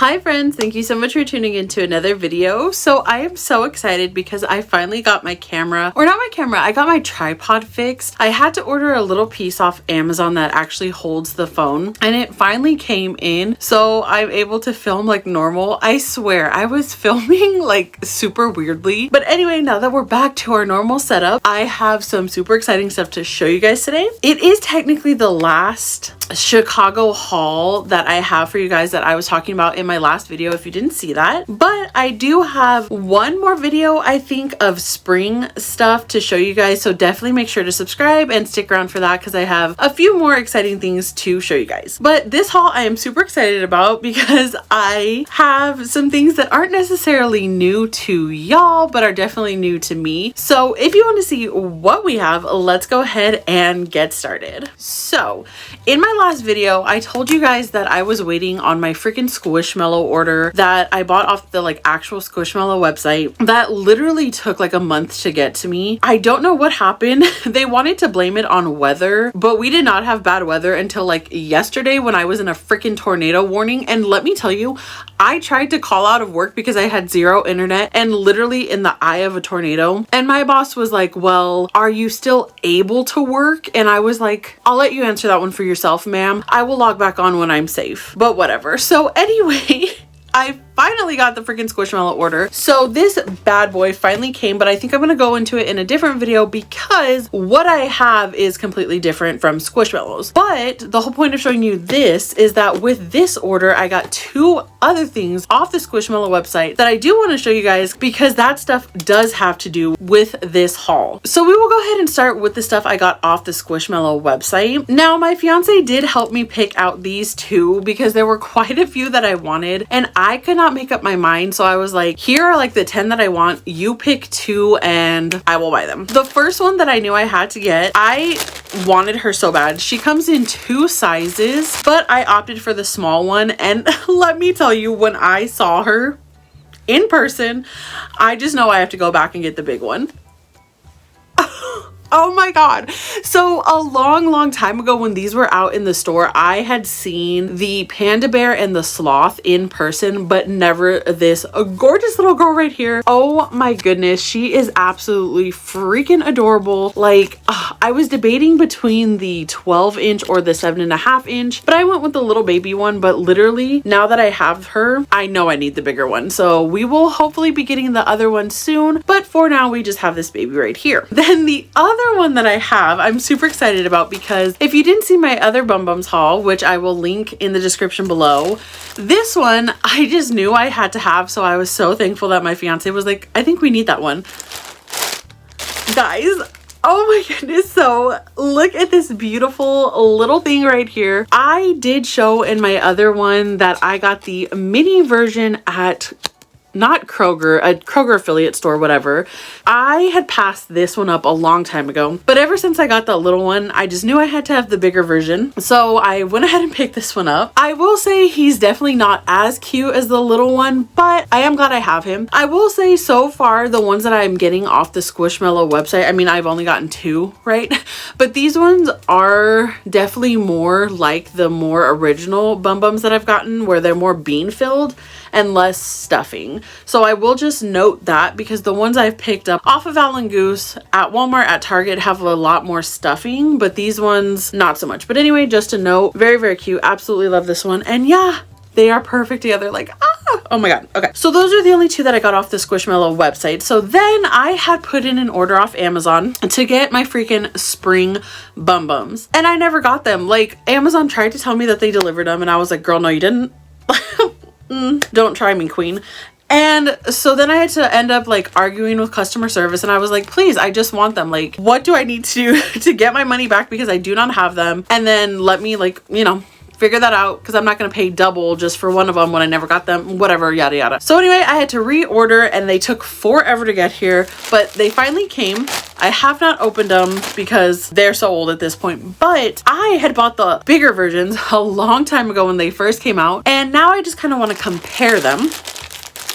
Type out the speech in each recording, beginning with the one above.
Hi friends, thank you so much for tuning into another video. So I am so excited because I finally got my camera, or not my camera, I got my tripod fixed. I had to order a little piece off Amazon that actually holds the phone and it finally came in. So I'm able to film like normal. I swear I was filming like super weirdly. But anyway, now that we're back to our normal setup, I have some super exciting stuff to show you guys today. It is technically the last Chicago haul that I have for you guys that I was talking about in my last video if you didn't see that, but I do have one more video I think of spring stuff to show you guys, so definitely make sure to subscribe and stick around for that because I have a few more exciting things to show you guys. But this haul I am super excited about because I have some things that aren't necessarily new to y'all but are definitely new to me. So if you want to see what we have, let's go ahead and get started. So in my last video I told you guys that I was waiting on my freaking Squishmallow order that I bought off the like actual Squishmallow website that literally took like a month to get to me. I don't know what happened. They wanted to blame it on weather, but we did not have bad weather until like yesterday when I was in a freaking tornado warning. And let me tell you, I tried to call out of work because I had zero internet and literally in the eye of a tornado. And my boss was like, well, are you still able to work? And I was like, I'll let you answer that one for yourself, ma'am. I will log back on when I'm safe, but whatever. So anyway, I finally got the freaking Squishmallow order. So this bad boy finally came, but I think I'm going to go into it in a different video because what I have is completely different from Squishmallows. But the whole point of showing you this is that with this order, I got two other things off the Squishmallow website that I do want to show you guys because that stuff does have to do with this haul. So we will go ahead and start with the stuff I got off the Squishmallow website. Now, my fiance did help me pick out these two because there were quite a few that I wanted and I could not make up my mind. So I was like, here are like the 10 that I want. You pick two and I will buy them. The first one that I knew I had to get, I wanted her so bad. She comes in two sizes, but I opted for the small one. And let me tell you, when I saw her in person, I just know I have to go back and get the big one. Oh my god. So a long time ago when these were out in the store, I had seen the panda bear and the sloth in person, but never this gorgeous little girl right here. Oh my goodness, she is absolutely freaking adorable. Like I was debating between the 12-inch or the 7.5-inch, but I went with the little baby one. But literally now that I have her, I know I need the bigger one, so we will hopefully be getting the other one soon, but for now we just have this baby right here. Then the other one that I have, I'm super excited about because if you didn't see my other BumBumz haul, which I will link in the description below, this one I just knew I had to have. So I was so thankful that my fiance was like, I think we need that one. Guys, oh my goodness. So look at this beautiful little thing right here. I did show in my other one that I got the mini version at not Kroger, a Kroger affiliate store, whatever. I had passed this one up a long time ago, but ever since I got the little one, I just knew I had to have the bigger version. So I went ahead and picked this one up. I will say he's definitely not as cute as the little one, but I am glad I have him. I will say so far, the ones that I'm getting off the Squishmallow website, I mean, I've only gotten two, right? But these ones are definitely more like the more original BumBumz that I've gotten, where they're more bean filled and less stuffing. So I will just note that because the ones I've picked up off of Allen Goose at Walmart, at Target have a lot more stuffing, but these ones not so much. But anyway, just a note, very cute. Absolutely love this one. And yeah, they are perfect together. Like, oh my god. Okay, so those are the only two that I got off the Squishmallow website. So then I had put in an order off Amazon to get my freaking spring BumBumz, and I never got them. Like, Amazon tried to tell me that they delivered them and I was like, girl, no you didn't. Don't try me, queen. And so then I had to end up like arguing with customer service, and I was like, please, I just want them. Like, what do I need to do to get my money back because I do not have them? And then let me, like, you know, figure that out because I'm not going to pay double just for one of them when I never got them, whatever, yada yada. So anyway, I had to reorder and they took forever to get here, but they finally came. I have not opened them because they're so old at this point, but I had bought the bigger versions a long time ago when they first came out, and now I just kind of want to compare them.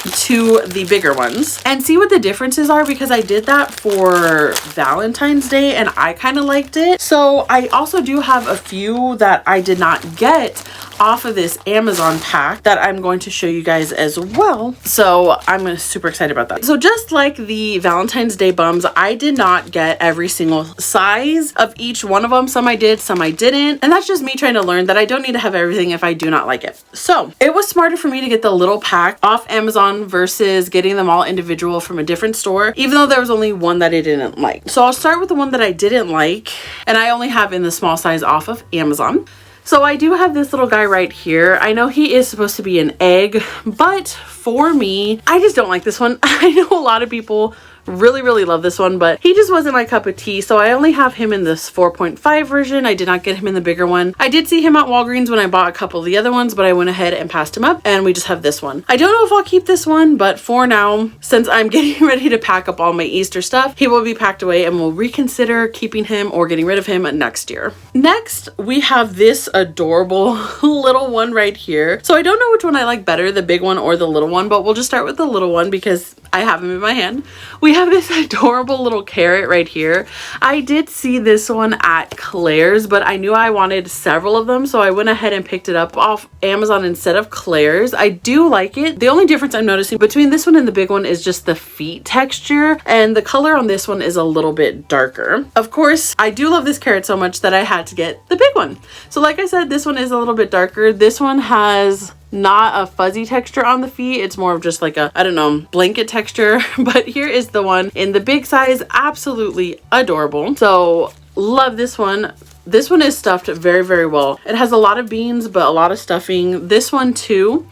to the bigger ones and see what the differences are, because I did that for Valentine's Day and I kind of liked it. So I also do have a few that I did not get off of this Amazon pack that I'm going to show you guys as well. So I'm super excited about that. So just like the Valentine's Day bums, I did not get every single size of each one of them. Some I did, some I didn't. And that's just me trying to learn that I don't need to have everything if I do not like it. So it was smarter for me to get the little pack off Amazon versus getting them all individual from a different store, even though there was only one that I didn't like. So I'll start with the one that I didn't like, and I only have in the small size off of Amazon. So I do have this little guy right here. I know he is supposed to be an egg, but for me, I just don't like this one. I know a lot of people really love this one, but he just wasn't my cup of tea. So I only have him in this 4.5 version. I did not get him in the bigger one. I did see him at Walgreens when I bought a couple of the other ones, but I went ahead and passed him up, and we just have this one. I don't know if I'll keep this one, but for now, since I'm getting ready to pack up all my Easter stuff, he will be packed away, and we'll reconsider keeping him or getting rid of him next year. Next, we have this adorable little one right here. So I don't know which one I like better, the big one or the little one, but we'll just start with the little one because I have him in my hand. We have this adorable little carrot right here. I did see this one at Claire's, but I knew I wanted several of them, so I went ahead and picked it up off Amazon instead of Claire's. I do like it. The only difference I'm noticing between this one and the big one is just the feet texture, and the color on this one is a little bit darker. Of course, I do love this carrot so much that I had to get the big one. So like I said, this one is a little bit darker. This one has not a fuzzy texture on the feet. It's more of just like a, I don't know, blanket texture. But here is the one in the big size. Absolutely adorable. So love this one. This one is stuffed very well. It has a lot of beans, but a lot of stuffing. This one too.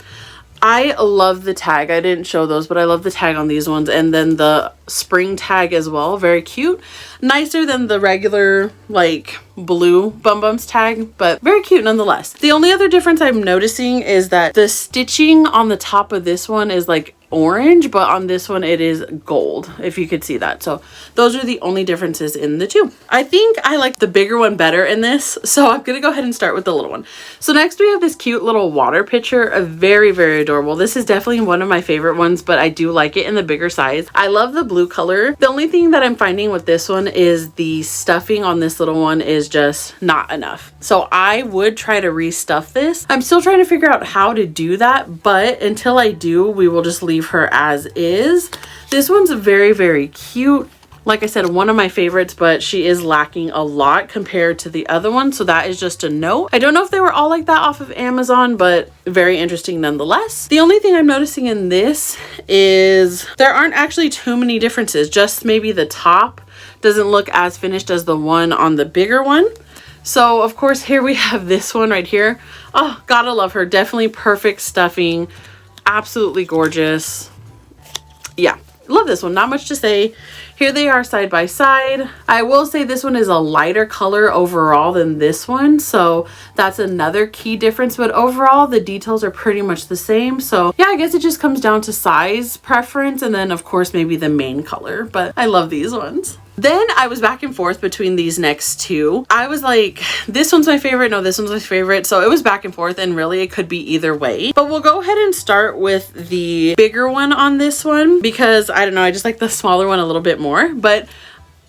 I love the tag. I didn't show those, but I love the tag on these ones. And then the spring tag as well. Very cute. Nicer than the regular like blue BumBumz tag, but very cute nonetheless. The only other difference I'm noticing is that the stitching on the top of this one is like orange, but on this one it is gold, if you could see that. So those are the only differences in the two. I think I like the bigger one better in this, so I'm gonna go ahead and start with the little one. So next we have this cute little water pitcher, a very adorable. This is definitely one of my favorite ones, but I do like it in the bigger size. I love the blue color. The only thing that I'm finding with this one is the stuffing on this little one is just not enough. So I would try to restuff this. I'm still trying to figure out how to do that, but until I do, we will just leave her as is. This one's very cute. Like I said, one of my favorites, but she is lacking a lot compared to the other one, so that is just a note. I don't know if they were all like that off of Amazon, but very interesting nonetheless. The only thing I'm noticing in this is there aren't actually too many differences, just maybe the top doesn't look as finished as the one on the bigger one. So of course here we have this one right here. Oh, gotta love her. Definitely perfect stuffing. Absolutely gorgeous. Yeah, love this one. Not much to say. Here they are side by side. I will say this one is a lighter color overall than this one, so that's another key difference, but overall the details are pretty much the same. So yeah, I guess it just comes down to size preference, and then of course maybe the main color, but I love these ones. Then I was back and forth between these next two. I was like, this one's my favorite. No, this one's my favorite. So it was back and forth, and really it could be either way. But we'll go ahead and start with the bigger one on this one because I don't know, I just like the smaller one a little bit more. But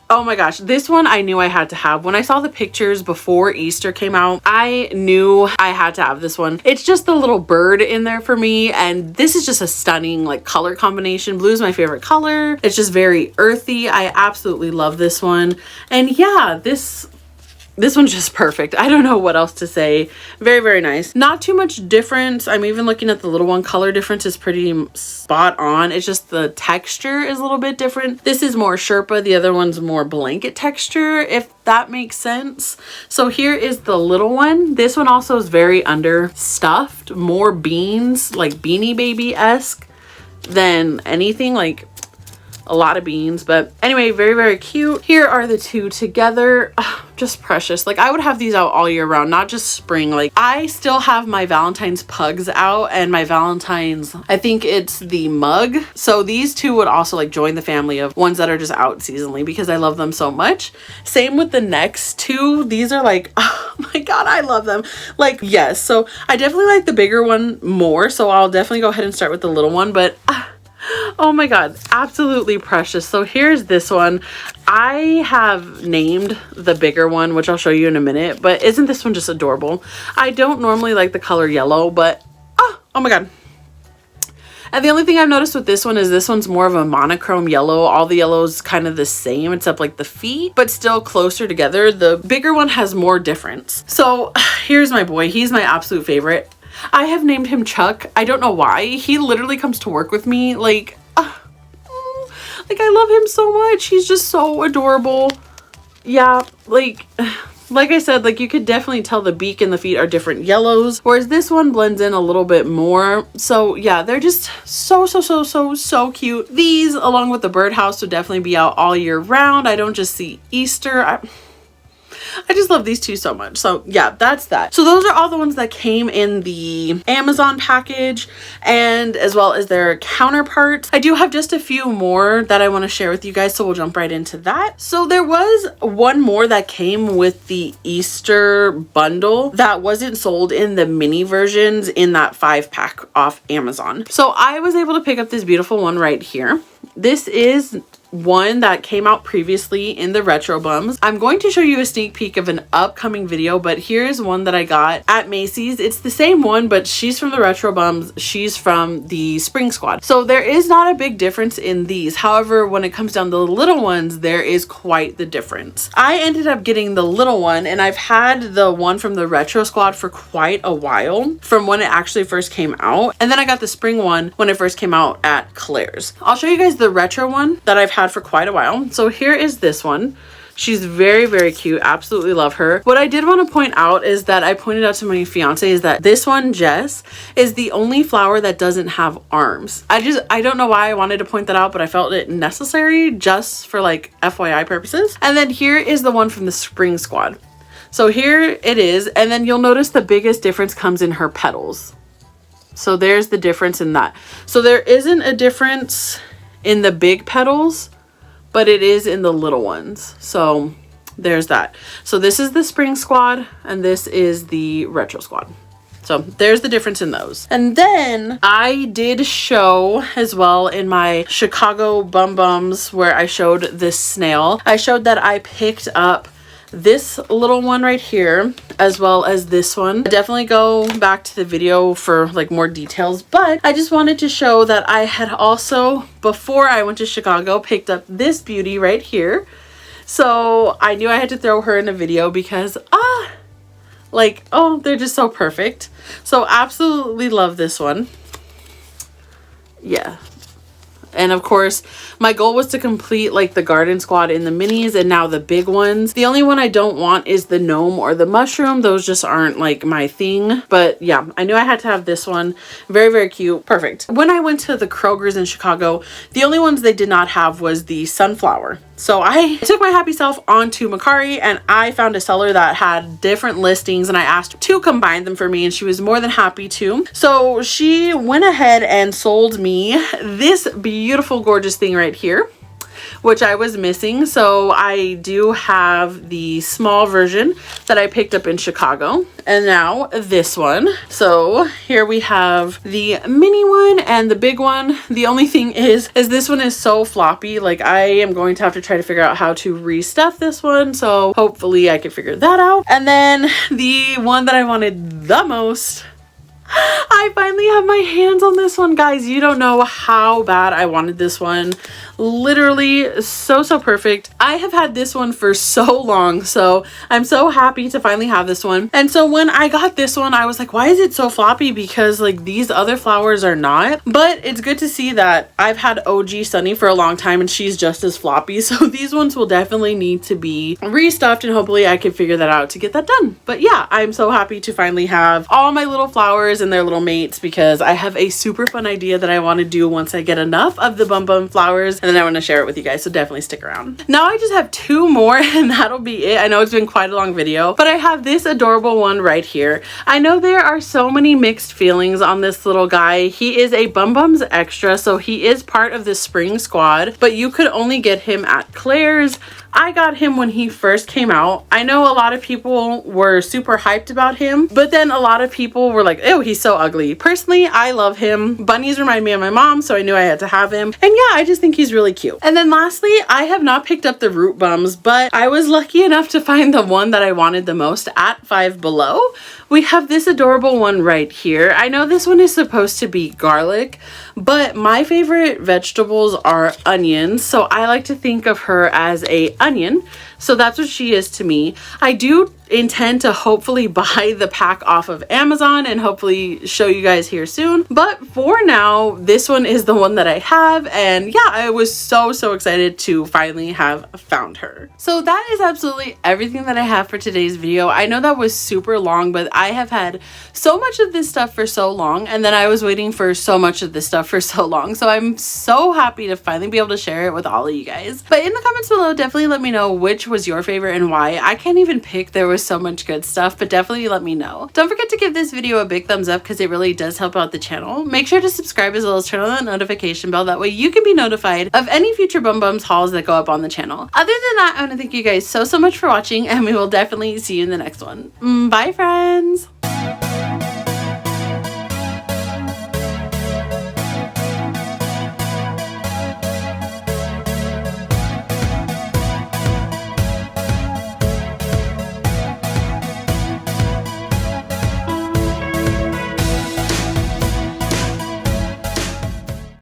oh my gosh, this one I knew I had to have. When I saw the pictures before Easter came out, I knew I had to have this one. It's just the little bird in there for me, and this is just a stunning like color combination. Blue is my favorite color. It's just very earthy. I absolutely love this one. And yeah, this one's just perfect. I don't know what else to say. Very nice. Not too much difference. I'm even looking at the little one. Color difference is pretty spot on. It's just the texture is a little bit different. This is more Sherpa. The other one's more blanket texture, if that makes sense. So here is the little one. This one also is very understuffed. More beans, like Beanie Baby-esque than anything, like a lot of beans. But anyway, very cute. Here are the two together. Just precious. Like I would have these out all year round, not just spring. Like I still have my Valentine's pugs out, and my Valentine's, I think it's the mug. So these two would also like join the family of ones that are just out seasonally because I love them so much. Same with the next two. These are like, oh my god, I love them. Like yes, so I definitely like the bigger one more, so I'll definitely go ahead and start with the little one. But Oh my god, absolutely precious. So here's this one. I have named the bigger one, which I'll show you in a minute, but isn't this one just adorable? I don't normally like the color yellow, but oh my god. And the only thing I've noticed with this one is this one's more of a monochrome yellow. All the yellows kind of the same except like the feet, but still closer together. The bigger one has more difference. So here's my boy. He's my absolute favorite. I have named him Chuck. I don't know why. He literally comes to work with me. Like I love him so much. He's just so adorable. Yeah, like I said, like you could definitely tell the beak and the feet are different yellows, whereas this one blends in a little bit more. So yeah, they're just so cute. These, along with the birdhouse, would definitely be out all year round. I don't just see Easter. I just love these two so much. So yeah, that's that. So those are all the ones that came in the Amazon package, and as well as their counterparts. I do have just a few more that I want to share with you guys, so we'll jump right into that. So there was one more that came with the Easter bundle that wasn't sold in the mini versions in that 5-pack off Amazon. So I was able to pick up this beautiful one right here. This is one that came out previously in the retro bums. I'm going to show you a sneak peek of an upcoming video, but here's one that I got at Macy's. It's the same one, but she's from the retro bums. She's from the spring squad. So there is not a big difference in these. However, when it comes down to the little ones, there is quite the difference. I ended up getting the little one, and I've had the one from the retro squad for quite a while, from when it actually first came out. And then I got the spring one when it first came out at Claire's. I'll show you guys the retro one that I've had for quite a while. So here is this one. She's very cute. Absolutely love her. What I did want to point out is that I pointed out to my fiance is that this one, Jess, is the only flower that doesn't have arms. I don't know why I wanted to point that out, but I felt it necessary just for like FYI purposes. And then here is the one from the spring squad. So here it is, and then you'll notice the biggest difference comes in her petals. So there's the difference in that. So there isn't a difference in the big petals, but it is in the little ones. So there's that. So this is the spring squad and this is the retro squad. So there's the difference in those. And then I did show as well in my Chicago BumBumz where I showed this snail. I showed that I picked up this little one right here as well as this one. Definitely go back to the video for like more details, but I just wanted to show that I had also, before I went to Chicago, picked up this beauty right here. So I knew I had to throw her in a video because like, oh, they're just so perfect. So absolutely love this one. Yeah. And of course, my goal was to complete like the garden squad in the minis and now the big ones. The only one I don't want is the gnome or the mushroom. Those just aren't like my thing. But yeah, I knew I had to have this one. Very cute. Perfect. When I went to the Kroger's in Chicago, the only ones they did not have was the sunflower. So I took my happy self onto Mercari and I found a seller that had different listings and I asked to combine them for me and she was more than happy to. So she went ahead and sold me this beautiful, gorgeous thing right here, which I was missing. So I do have the small version that I picked up in Chicago and now this one. So here we have the mini one and the big one. The only thing is this one is so floppy. Like I am going to have to try to figure out how to restuff this one. So hopefully I can figure that out. And then the one that I wanted the most, I finally have my hands on this one, guys. You don't know how bad I wanted this one. Literally so perfect. I have had this one for so long, so I'm so happy to finally have this one. And so when I got this one, I was like, why is it so floppy? Because like these other flowers are not. But it's good to see that I've had OG Sunny for a long time and she's just as floppy. So these ones will definitely need to be restuffed and hopefully I can figure that out to get that done. But yeah, I'm so happy to finally have all my little flowers and their little mates because I have a super fun idea that I want to do once I get enough of the BumBumz flowers, and then I want to share it with you guys, so definitely stick around. Now I just have two more and that'll be it. I know it's been quite a long video, but I have this adorable one right here. I know there are so many mixed feelings on this little guy. He is a BumBumz extra, so he is part of the spring squad, but you could only get him at Claire's, I got him when he first came out. I know a lot of people were super hyped about him, but then a lot of people were like, ew, he's so ugly. Personally, I love him. Bunnies remind me of my mom, so I knew I had to have him. And yeah, I just think he's really cute. And then lastly, I have not picked up the Root Bums, but I was lucky enough to find the one that I wanted the most at Five Below. We have this adorable one right here. I know this one is supposed to be garlic, but my favorite vegetables are onions, so I like to think of her as a onion. So that's what she is to me. I do intend to hopefully buy the pack off of Amazon and hopefully show you guys here soon. But for now, this one is the one that I have. And yeah, I was so excited to finally have found her. So that is absolutely everything that I have for today's video. I know that was super long, but I have had so much of this stuff for so long. And then I was waiting for so much of this stuff for so long. So I'm so happy to finally be able to share it with all of you guys. But in the comments below, definitely let me know which was your favorite and why. I can't even pick. There was so much good stuff, but definitely let me know. Don't forget to give this video a big thumbs up because it really does help out the channel. Make sure to subscribe as well as turn on that notification bell. That way you can be notified of any future BumBumz hauls that go up on the channel. Other than that, I want to thank you guys so much for watching, and we will definitely see you in the next one. Bye, friends!